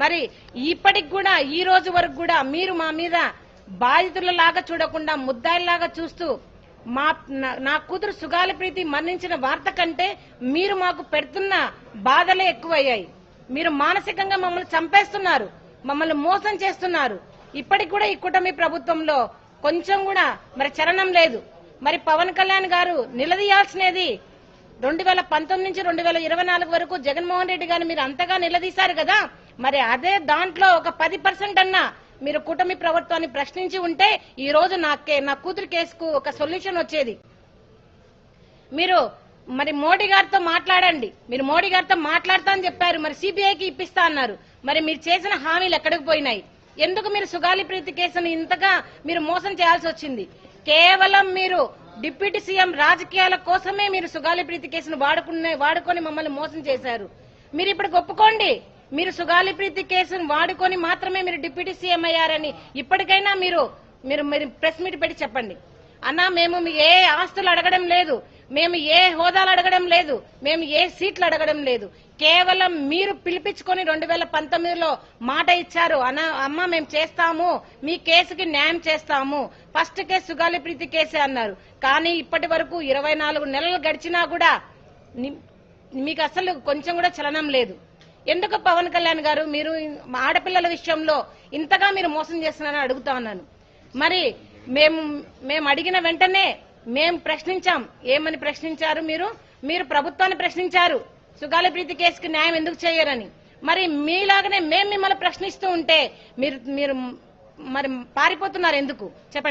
మరి ఇప్పటికి కూడా ఈ రోజు వరకు కూడా మీరు మా మీద బాధితులలాగా చూడకుండా ముద్దాయిలాగా చూస్తూ నా కూతురు సుగాలి ప్రీతి మరణించిన వార్త కంటే మీరు మాకు పెడుతున్న బాధలే ఎక్కువయ్యాయి. మీరు మానసికంగా మమ్మల్ని చంపేస్తున్నారు, మమ్మల్ని మోసం చేస్తున్నారు. ఇప్పటికి కూడా ఈ కూటమి ప్రభుత్వంలో కొంచెం కూడా మరి చలనం లేదు. మరి పవన్ కళ్యాణ్ గారు నిలదీయాల్సినది 2019 నుంచి 2024 వరకు జగన్మోహన్ రెడ్డి గారిని మీరు అంతగా నిలదీశారు కదా, మరి అదే దాంట్లో ఒక 10% అన్నా మీరు కూటమి ప్రభుత్వాన్ని ప్రశ్నించి ఉంటే ఈ రోజు నా కూతురు కేసుకు ఒక సొల్యూషన్ వచ్చేది. మీరు మరి మోడీ గారితో మాట్లాడండి. మీరు మోడీ గారితో మాట్లాడతా అని చెప్పారు, మరి సిబిఐకి ఇప్పిస్తా అన్నారు. మరి మీరు చేసిన హామీలు ఎక్కడికి పోయినాయి? ఎందుకు మీరు సుగాలి ప్రీతి కేసును ఇంతగా మీరు మోసం చేయాల్సి వచ్చింది? కేవలం మీరు డిప్యూటీ సీఎం రాజకీయాల కోసమే మీరు సుగాలి ప్రీతి కేసును వాడుకొని మమ్మల్ని మోసం చేశారు. మీరు ఇప్పుడు ఒప్పుకోండి, మీరు సుగాలి ప్రీతి కేసును వాడుకొని మాత్రమే మీరు డిప్యూటీ సీఎం అయ్యారని ఇప్పటికైనా మీరు ప్రెస్ మీట్ పెట్టి చెప్పండి. అన్నా, మేము ఏ ఆస్తులు అడగడం లేదు, మేము ఏ హోదాలు అడగడం లేదు, మేము ఏ సీట్లు అడగడం లేదు. కేవలం మీరు పిలిపించుకొని 2019లో మాట ఇచ్చారు, అమ్మ మేము చేస్తాము, మీ కేసుకి న్యాయం చేస్తాము, ఫస్ట్ కేసు సుగాలి ప్రీతి కేసే అన్నారు. కానీ ఇప్పటి వరకు 24 నెలలు గడిచినా కూడా మీకు అసలు కొంచెం కూడా చలనం లేదు. ఎందుకు పవన్ కళ్యాణ్ గారు మీరు ఆడపిల్లల విషయంలో ఇంతగా మీరు మోసం చేస్తున్నారని అడుగుతా ఉన్నాను. మరి మేము అడిగిన వెంటనే మేము ప్రశ్నించాం. ఏమని ప్రశ్నించారు? మీరు ప్రభుత్వాన్ని ప్రశ్నించారు, సుగాలి ప్రీతి కేసుకి న్యాయం ఎందుకు చేయరని. మరి మీలాగనే మేము మిమ్మల్ని ప్రశ్నిస్తూ ఉంటే మీరు మరి పారిపోతున్నారు ఎందుకు చెప్పండి.